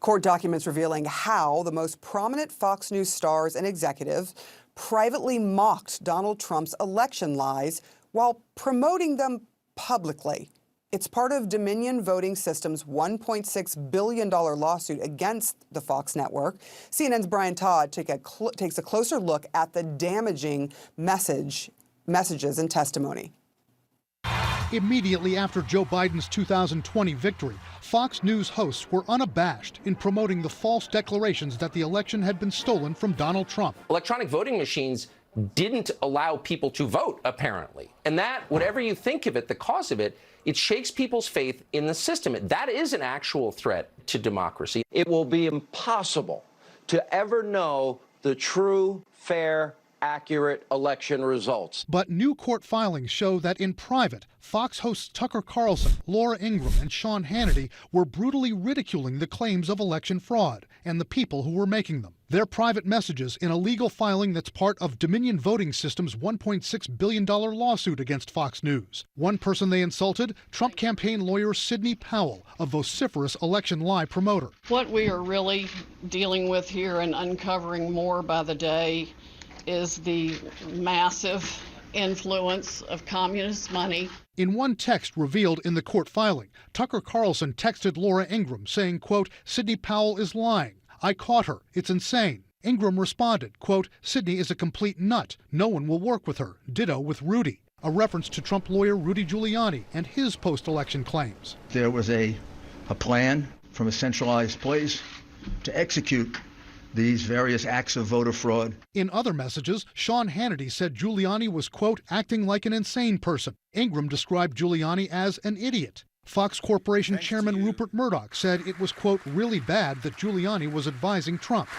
Court documents revealing how the most prominent Fox News stars and executives privately mocked Donald Trump's election lies while promoting them publicly. It's part of Dominion Voting Systems' $1.6 billion lawsuit against the Fox network. CNN's Brian Todd takes a closer look at the damaging messages and testimony. Immediately after Joe Biden's 2020 victory, Fox News hosts were unabashed in promoting the false declarations that the election had been stolen from Donald Trump. Electronic voting machines didn't allow people to vote, apparently. And that, whatever you think of it, the cause of it, it shakes people's faith in the system. That is an actual threat to democracy. It will be impossible to ever know the true, fair, accurate election results. But new court filings show that in private, Fox hosts Tucker Carlson, Laura Ingraham, and Sean Hannity were brutally ridiculing the claims of election fraud and the people who were making them. Their private messages in a legal filing that's part of Dominion Voting Systems' $1.6 billion lawsuit against Fox News. One person they insulted, Trump campaign lawyer Sidney Powell, a vociferous election lie promoter. What we are really dealing with here and uncovering more by the day is the massive influence of communist money. In one text revealed in the court filing, Tucker Carlson texted Laura Ingraham saying, quote, "Sidney Powell is lying. I caught her. It's insane." Ingraham responded, quote, "Sidney is a complete nut. No one will work with her. Ditto with Rudy." A reference to Trump lawyer Rudy Giuliani and his post-election claims. There was a plan from a centralized place to execute these various acts of voter fraud. In other messages, Sean Hannity said Giuliani was, quote, "acting like an insane person." Ingraham described Giuliani as an idiot. Fox Corporation Chairman Rupert Murdoch said it was, quote, "really bad that Giuliani was advising Trump."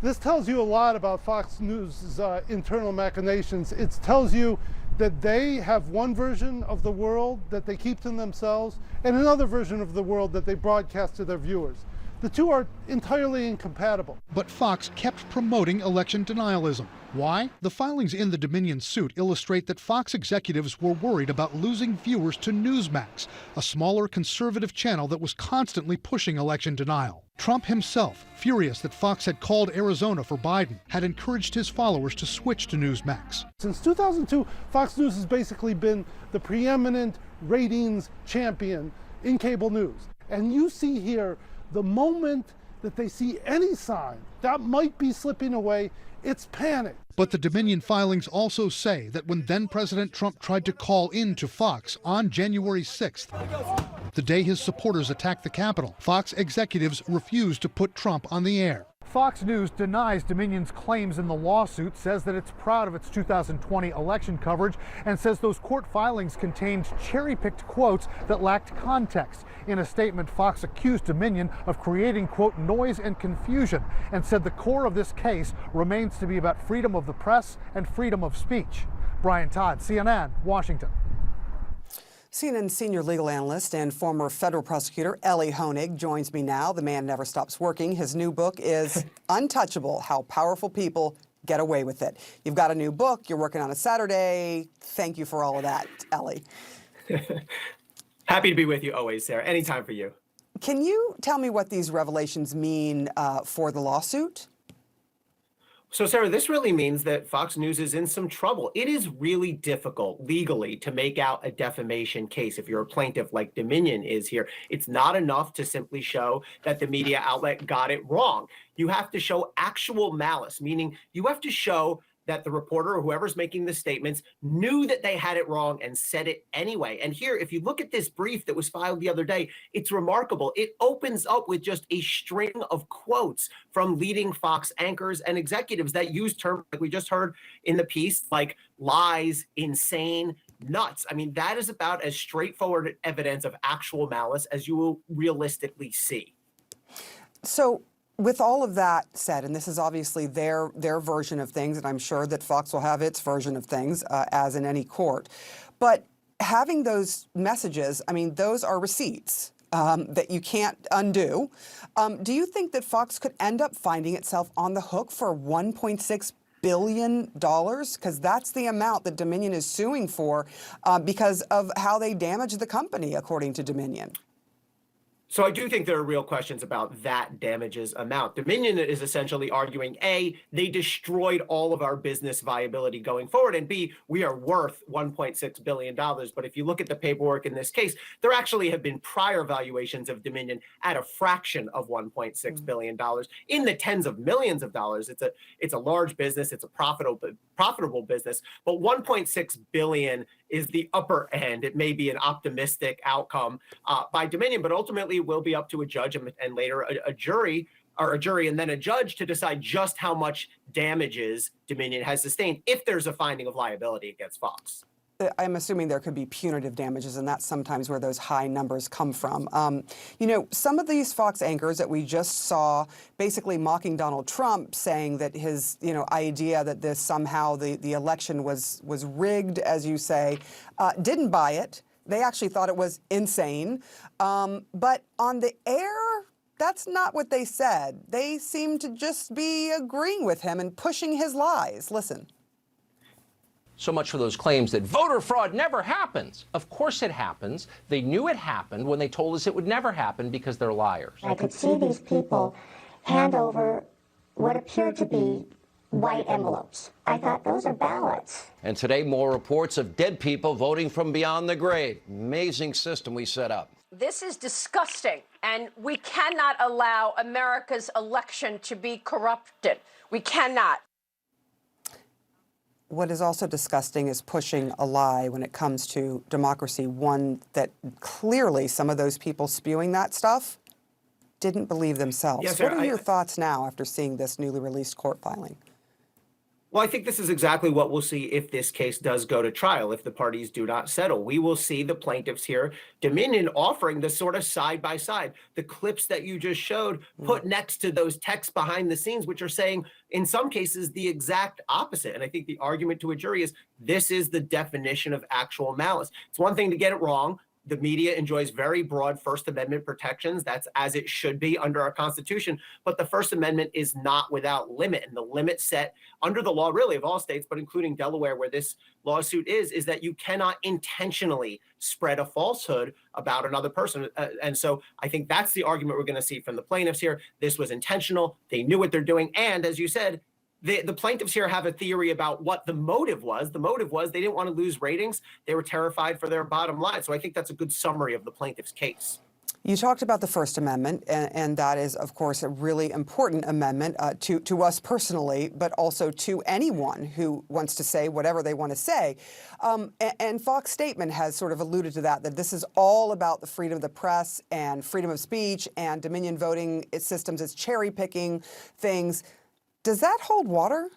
This tells you a lot about Fox News' internal machinations. It tells you that they have one version of the world that they keep to themselves and another version of the world that they broadcast to their viewers. The two are entirely incompatible. But Fox kept promoting election denialism. Why? The filings in the Dominion suit illustrate that Fox executives were worried about losing viewers to Newsmax, a smaller conservative channel that was constantly pushing election denial. Trump himself, furious that Fox had called Arizona for Biden, had encouraged his followers to switch to Newsmax. Since 2002, Fox News has basically been the preeminent ratings champion in cable news. And you see here, the moment that they see any sign that might be slipping away, it's panic. But the Dominion filings also say that when then-President Trump tried to call in to Fox on January 6th, the day his supporters attacked the Capitol, Fox executives refused to put Trump on the air. Fox News denies Dominion's claims in the lawsuit, says that it's proud of its 2020 election coverage, and says those court filings contained cherry-picked quotes that lacked context. In a statement, Fox accused Dominion of creating, quote, "noise and confusion," and said the core of this case remains to be about freedom of the press and freedom of speech. Brian Todd, CNN, Washington. CNN senior legal analyst and former federal prosecutor Elie Honig joins me now. The man never stops working. His new book is Untouchable: How Powerful People Get Away with It. You've got a new book. You're working on a Saturday. Thank you for all of that, Elie. Happy to be with you always, Sarah. Anytime for you. Can you tell me what these revelations mean for the lawsuit? So, Sarah, this really means that Fox News is in some trouble. It is really difficult legally to make out a defamation case if you're a plaintiff like Dominion is here. It's not enough to simply show that the media outlet got it wrong. You have to show actual malice, meaning you have to show that the reporter or whoever's making the statements knew that they had it wrong and said it anyway. And here, if you look at this brief that was filed the other day, it's remarkable. It opens up with just a string of quotes from leading Fox anchors and executives that use terms like we just heard in the piece, like lies, insane, nuts. I mean, that is about as straightforward evidence of actual malice as you will realistically see. So, with all of that said, and this is obviously their version of things, and I'm sure that Fox will have its version of things, as in any court, but having those messages, I mean, those are receipts that you can't undo. Do you think that Fox could end up finding itself on the hook for $1.6 billion? Because that's the amount that Dominion is suing for because of how they damaged the company, according to Dominion. So I do think there are real questions about that damages amount. Dominion is essentially arguing, A, they destroyed all of our business viability going forward, and B, we are worth $1.6 billion. But if you look at the paperwork in this case, there actually have been prior valuations of Dominion at a fraction of $1.6 billion, in the tens of millions of dollars. It's a large business, it's a profitable business, but $1.6 billion is the upper end. It may be an optimistic outcome by Dominion, but ultimately will be up to a judge and later a jury, or a jury and then a judge, to decide just how much damages Dominion has sustained if there's a finding of liability against Fox. I'm assuming there could be punitive damages, and that's sometimes where those high numbers come from. You know, some of these Fox anchors that we just saw basically mocking Donald Trump, saying that his, idea that this somehow the election was rigged, as you say, didn't buy it. They actually thought it was insane. But on the air, that's not what they said. They seem to just be agreeing with him and pushing his lies. Listen. So much for those claims that voter fraud never happens. Of course it happens. They knew it happened when they told us it would never happen because they're liars. I could see these people hand over what appeared to be white envelopes. I thought, those are ballots. And today, more reports of dead people voting from beyond the grave. Amazing system we set up. This is disgusting, and we cannot allow America's election to be corrupted. We cannot. What is also disgusting is pushing a lie when it comes to democracy, one that clearly some of those people spewing that stuff didn't believe themselves. Yes, what are your thoughts now after seeing this newly released court filing? Well, I think this is exactly what we'll see if this case does go to trial, if the parties do not settle. We will see the plaintiffs here, Dominion, offering the sort of side-by-side, the clips that you just showed, put next to those texts behind the scenes, which are saying, in some cases, the exact opposite. And I think the argument to a jury is, this is the definition of actual malice. It's one thing to get it wrong. The media enjoys very broad First Amendment protections. That's as it should be under our Constitution. But the First Amendment is not without limit. And the limit set under the law, really, of all states, but including Delaware, where this lawsuit is that you cannot intentionally spread a falsehood about another person. And so I think that's the argument we're going to see from the plaintiffs here. This was intentional. They knew what they're doing. And as you said, the plaintiffs here have a theory about what the motive was. The motive was they didn't want to lose ratings. They were terrified for their bottom line. So I think that's a good summary of the plaintiff's case. You talked about the First Amendment, and that is, of course, a really important amendment to us personally, but also to anyone who wants to say whatever they want to say. And Fox statement has sort of alluded to that this is all about the freedom of the press and freedom of speech, and Dominion voting systems is cherry-picking things. Does that hold water?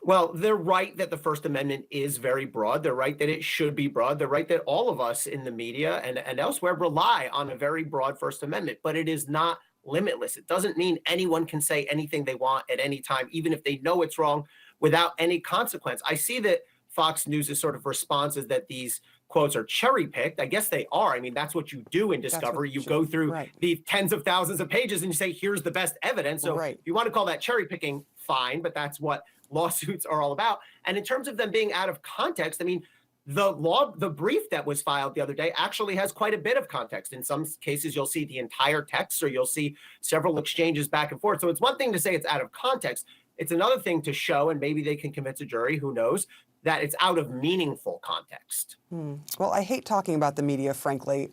Well, they're right that the First Amendment is very broad. They're right that it should be broad. They're right that all of us in the media and elsewhere rely on a very broad First Amendment, but it is not limitless. It doesn't mean anyone can say anything they want at any time, even if they know it's wrong, without any consequence. I see that Fox News' sort of response is that these quotes are cherry-picked. I guess they are. I mean, that's what you do in discovery. You go through the tens of thousands of pages and you say, here's the best evidence. So if you want to call that cherry-picking, fine, but that's what lawsuits are all about. And in terms of them being out of context, I mean, the brief that was filed the other day actually has quite a bit of context. In some cases, you'll see the entire text, or you'll see several exchanges back and forth. So it's one thing to say it's out of context. It's another thing to show, and maybe they can convince a jury, who knows, that it's out of meaningful context. Well, I hate talking about the media, frankly,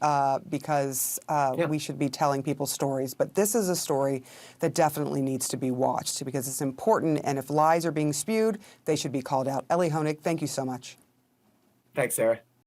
because we should be telling people stories. But this is a story that definitely needs to be watched because it's important. And if lies are being spewed, they should be called out. Elie Honig, thank you so much. Thanks, Sarah.